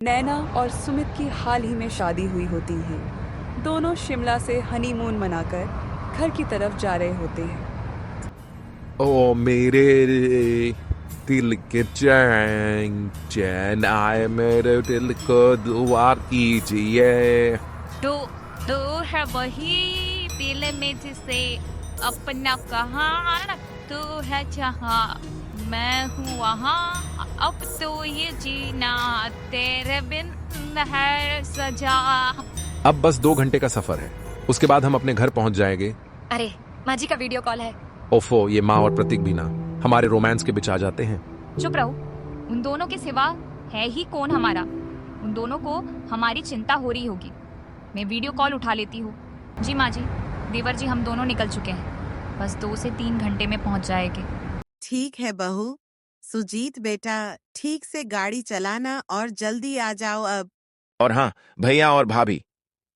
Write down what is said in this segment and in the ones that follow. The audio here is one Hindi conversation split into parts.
नैना और सुमित की हाल ही में शादी हुई होती है। दोनों शिमला से हनीमून मनाकर घर की तरफ जा रहे होते हैं। ओ मेरे दिल के चैन चैन आए मेरे दिल को दुआ कीजिए। तू तू है वही दिल में जिसे अपना कहा, तू है जहाँ मैं हूँ वहाँ, अब तो ये जीना तेरे बिन है सजा। अब बस 2 घंटे का सफर है, उसके बाद हम अपने घर पहुंच जाएंगे। अरे माँ जी का वीडियो कॉल है। ओफो, ये माँ और प्रतीक भी ना हमारे रोमांस के बीच आ जाते हैं। चुप रहो, उन दोनों के सिवा है ही कौन हमारा। उन दोनों को हमारी चिंता हो रही होगी। मैं वीडियो कॉल उठा लेती हूँ। जी माँ जी, देवर जी हम दोनों निकल चुके हैं, बस 2 से 3 घंटे में पहुँच जाएंगे। ठीक है बहू। सुजीत बेटा, ठीक से गाड़ी चलाना और जल्दी आ जाओ अब। और हाँ भैया और भाभी,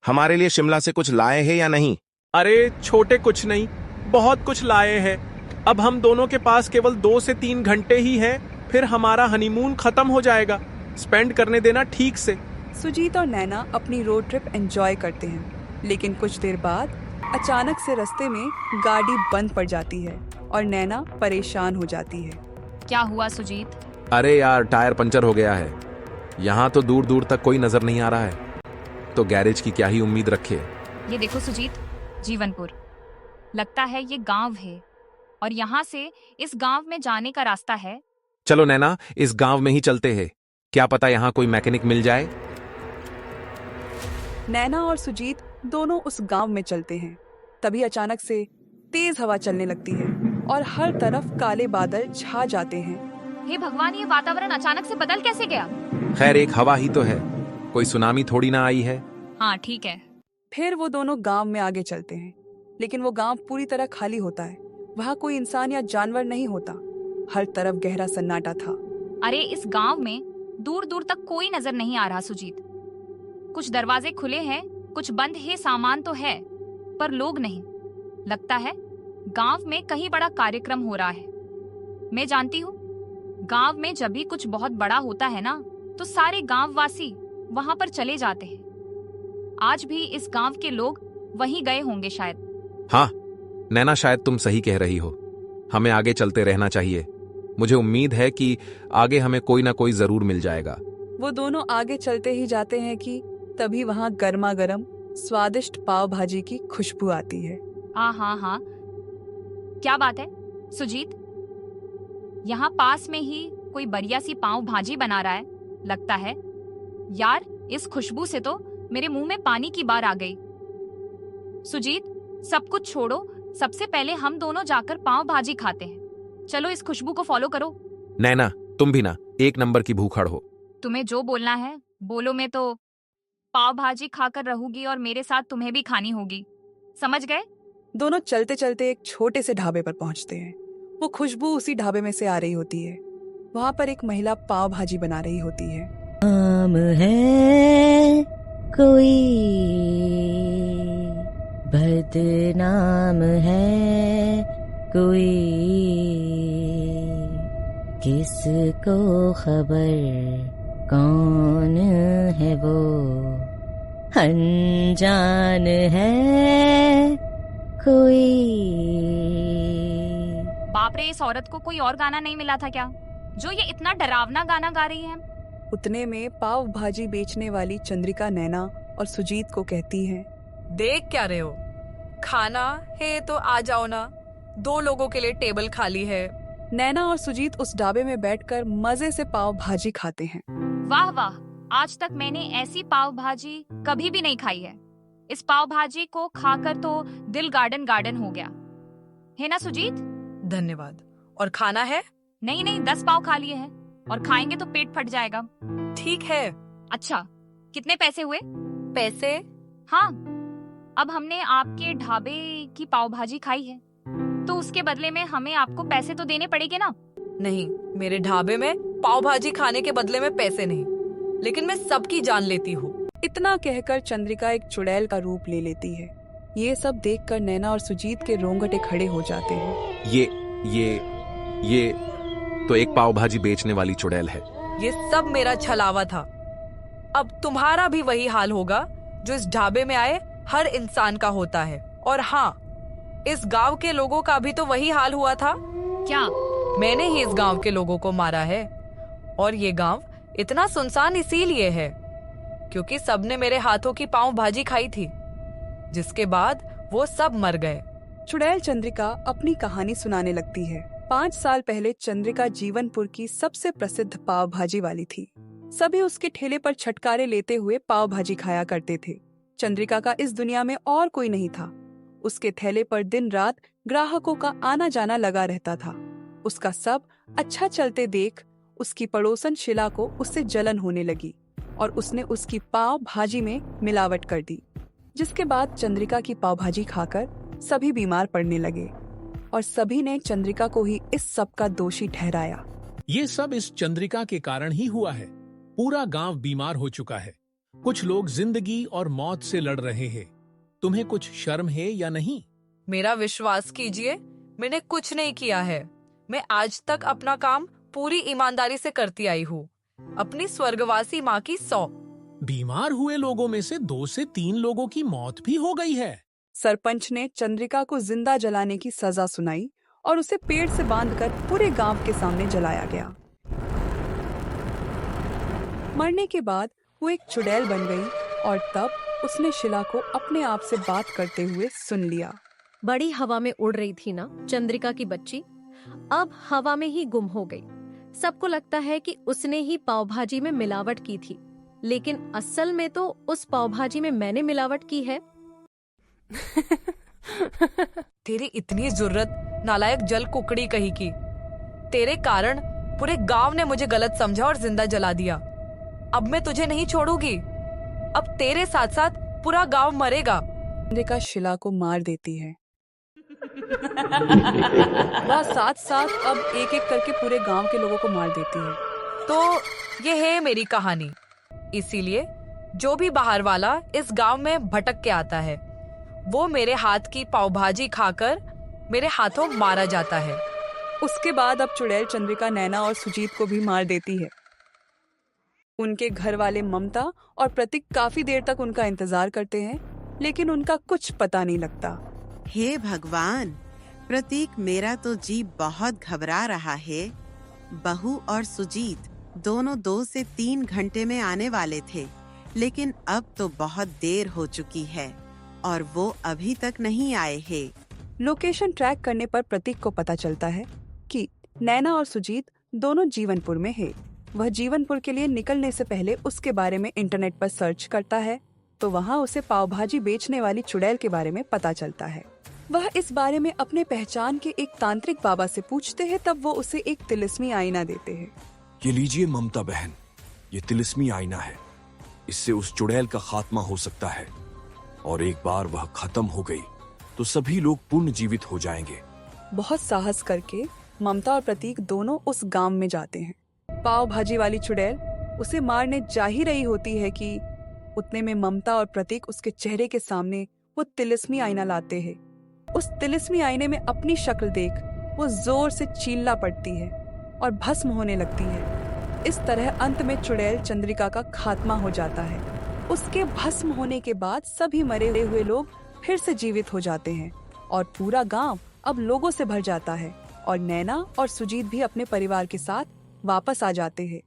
हमारे लिए शिमला से कुछ लाए हैं या नहीं? अरे छोटे कुछ नहीं, बहुत कुछ लाए हैं। अब हम दोनों के पास केवल 2 से 3 घंटे ही हैं, फिर हमारा हनीमून खत्म हो जाएगा। स्पेंड करने देना ठीक से। सुजीत और नैना अपनी रोड ट्रिप एंजॉय करते हैं, लेकिन कुछ देर बाद अचानक से रास्ते में गाड़ी बंद पड़ जाती है और नैना परेशान हो जाती है। क्या हुआ सुजीत? अरे यार, टायर पंचर हो गया है। यहाँ तो दूर दूर तक कोई नजर नहीं आ रहा है, तो गैरेज की क्या ही उम्मीद रखे। ये देखो सुजीत, जीवनपुर लगता है ये गांव है, और यहाँ से इस गांव में जाने का रास्ता है। चलो नैना, इस गांव में ही चलते हैं, क्या पता यहाँ कोई मैकेनिक मिल जाए। नैना और सुजीत दोनों उस गांव में चलते हैं। तभी अचानक से तेज हवा चलने लगती है और हर तरफ काले बादल छा जाते हैं। हे भगवान, ये वातावरण अचानक से बदल कैसे गया? खैर, एक हवा ही तो है, कोई सुनामी थोड़ी ना आई है। हाँ ठीक है। फिर वो दोनों गांव में आगे चलते हैं, लेकिन वो गांव पूरी तरह खाली होता है। वहाँ कोई इंसान या जानवर नहीं होता। हर तरफ गहरा सन्नाटा था। अरे इस गांव में दूर दूर तक कोई नजर नहीं आ रहा सुजीत। कुछ दरवाजे खुले हैं, कुछ बंद है, सामान तो है पर लोग नहीं। लगता है गांव में कहीं बड़ा कार्यक्रम हो रहा है। मैं जानती हूँ, गांव में जब भी कुछ बहुत बड़ा होता है ना, तो सारे गांव वासी वहां पर चले जाते हैं। आज भी इस गांव के लोग वहीं गए होंगे शायद। हाँ नैना, शायद तुम सही कह रही हो। हमें आगे चलते रहना चाहिए। मुझे उम्मीद है कि आगे हमें कोई ना कोई जरूर मिल जाएगा। वो दोनों आगे चलते ही जाते हैं कि तभी वहाँ गर्मा गर्म स्वादिष्ट पाव भाजी की खुशबू आती है। हाँ हाँ हाँ, क्या बात है सुजीत, यहाँ पास में ही कोई बढ़िया सी पाव भाजी बना रहा है लगता है। यार इस खुशबू से तो मेरे मुंह में पानी की बार आ गई। सुजीत, सब कुछ छोड़ो, सबसे पहले हम दोनों जाकर पाव भाजी खाते हैं। चलो इस खुशबू को फॉलो करो। नैना, तुम भी ना 1 नंबर की भूखड़ हो। तुम्हें जो बोलना है बोलो, मैं तो पाव भाजी खाकर रहूंगी और मेरे साथ तुम्हें भी खानी होगी, समझ गए? दोनों चलते चलते एक छोटे से ढाबे पर पहुंचते हैं। वो खुशबू उसी ढाबे में से आ रही होती है। वहाँ पर एक महिला पाव भाजी बना रही होती है। नाम है कोई बदनाम है कोई, किसको खबर कौन है वो, अनजान है कोई। बाप रे, इस औरत को कोई और गाना नहीं मिला था क्या, जो ये इतना डरावना गाना गा रही है? उतने में पाव भाजी बेचने वाली चंद्रिका नैना और सुजीत को कहती है, देख क्या रहे हो, खाना है तो आ जाओ ना, 2 लोगों के लिए टेबल खाली है। नैना और सुजीत उस ढाबे में बैठकर मजे से पाव भाजी खाते हैं। वाह वाह, आज तक मैंने ऐसी पाव भाजी कभी भी नहीं खाई है। इस पाव भाजी को खाकर तो दिल गार्डन गार्डन हो गया है ना सुजीत? धन्यवाद। और खाना है? नहीं नहीं, 10 पाव खा लिए हैं और खाएंगे तो पेट फट जाएगा। ठीक है। अच्छा, कितने पैसे हुए? पैसे? हाँ, अब हमने आपके ढाबे की पाव भाजी खाई है, तो उसके बदले में हमें आपको पैसे तो देने पड़ेंगे ना? नहीं, मेरे ढाबे में पाव भाजी खाने के बदले में पैसे नहीं, लेकिन मैं सबकी जान लेती हूँ। इतना कहकर चंद्रिका एक चुड़ैल का रूप ले लेती है। ये सब देखकर नैना और सुजीत के रोंगटे खड़े हो जाते हैं। ये तो एक पाव भाजी बेचने वाली चुड़ैल है। ये सब मेरा छलावा था। अब तुम्हारा भी वही हाल होगा जो इस ढाबे में आए हर इंसान का होता है। और हाँ, इस गांव के लोगों का भी तो वही हाल हुआ था। क्या? मैंने ही इस गांव के लोगों को मारा है। और ये गांव इतना सुनसान इसीलिए है क्योंकि सबने मेरे हाथों की पाव भाजी खाई थी, जिसके बाद वो सब मर गए। चुड़ैल चंद्रिका अपनी कहानी सुनाने लगती है। 5 साल पहले चंद्रिका जीवनपुर की सबसे प्रसिद्ध पाव भाजी वाली थी। सभी उसके ठेले पर छटकारे लेते हुए पाव भाजी खाया करते थे। चंद्रिका का इस दुनिया में और कोई नहीं था। उसके थैले पर दिन रात ग्राहकों का आना जाना लगा रहता था। उसका सब अच्छा चलते देख उसकी पड़ोसन शिला को उससे जलन होने लगी और उसने उसकी पाव भाजी में मिलावट कर दी, जिसके बाद चंद्रिका की पाव भाजी खाकर सभी बीमार पड़ने लगे और सभी ने चंद्रिका को ही इस सब का दोषी ठहराया। ये सब इस चंद्रिका के कारण ही हुआ है। पूरा गांव बीमार हो चुका है। कुछ लोग जिंदगी और मौत से लड़ रहे हैं। तुम्हें कुछ शर्म है या नहीं? मेरा विश्वास कीजिए, मैंने कुछ नहीं किया है। मैं आज तक अपना काम पूरी ईमानदारी से करती आई हूँ। अपनी स्वर्गवासी माँ की 100। बीमार हुए लोगों में से 2 से 3 लोगों की मौत भी हो गई है। सरपंच ने चंद्रिका को जिंदा जलाने की सजा सुनाई और उसे पेड़ से बांधकर पूरे गांव के सामने जलाया गया। मरने के बाद वो एक चुड़ैल बन गई और तब उसने शिला को अपने आप से बात करते हुए सुन लिया। बड़ी हवा में उड़ रही थी ना चंद्रिका की बच्ची, अब हवा में ही गुम हो गई। सबको लगता है कि उसने ही पाव भाजी में मिलावट की थी, लेकिन असल में तो उस पाव भाजी में मैंने मिलावट की है। तेरी इतनी जुर्रत नालायक जल कुकड़ी कही की। तेरे कारण पूरे गांव ने मुझे गलत समझा और जिंदा जला दिया। अब मैं तुझे नहीं छोड़ूंगी। अब तेरे साथ साथ पूरा गांव मरेगा। चंद्रिका शिला को मार देती है। वह साथ साथ अब एक एक करके पूरे गांव के लोगों को मार देती है। तो ये है मेरी कहानी। इसीलिए जो भी बाहर वाला इस गांव में भटक के आता है, वो मेरे हाथ की पावभाजी खाकर मेरे हाथों मारा जाता है। उसके बाद अब चुड़ैल चंद्रिका नैना और सुजीत को भी मार देती है। उनके घर वाले ममता और प्रतीक काफी देर तक उनका इंतजार करते हैं, लेकिन उनका कुछ पता नहीं लगता। हे भगवान, प्रतीक, मेरा तो जी बहुत घबरा रहा है। बहू और सुजीत दोनों 2 से 3 घंटे में आने वाले थे, लेकिन अब तो बहुत देर हो चुकी है और वो अभी तक नहीं आए हैं। लोकेशन ट्रैक करने पर प्रतीक को पता चलता है कि नैना और सुजीत दोनों जीवनपुर में है। वह जीवनपुर के लिए निकलने से पहले उसके बारे में इंटरनेट पर सर्च करता है, तो वहाँ उसे पाव भाजी बेचने वाली चुड़ैल के बारे में पता चलता है। वह इस बारे में अपने पहचान के एक तांत्रिक बाबा से पूछते हैं, तब वो उसे एक तिलिस्मी आईना देते हैं। ये लीजिए ममता बहन, ये तिलिस्मी आईना है। इससे उस चुड़ैल का खात्मा हो सकता है और एक बार वह खत्म हो गई तो सभी लोग पुनः जीवित हो जाएंगे। बहुत साहस करके ममता और प्रतीक दोनों उस गांव में जाते हैं। पाव भाजी वाली चुड़ैल उसे मारने जा ही रही होती है कि उतने में ममता और प्रतीक उसके चेहरे के सामने वो तिलिस्मी आईना लाते हैं। उस तिलिस्मी आईने में अपनी शक्ल देख वो जोर से चील्ला पड़ती है और भस्म होने लगती है। इस तरह अंत में चुड़ैल चंद्रिका का खात्मा हो जाता है। उसके भस्म होने के बाद सभी मरे हुए लोग फिर से जीवित हो जाते हैं और पूरा गांव अब लोगों से भर जाता है और नैना और सुजीत भी अपने परिवार के साथ वापस आ जाते हैं।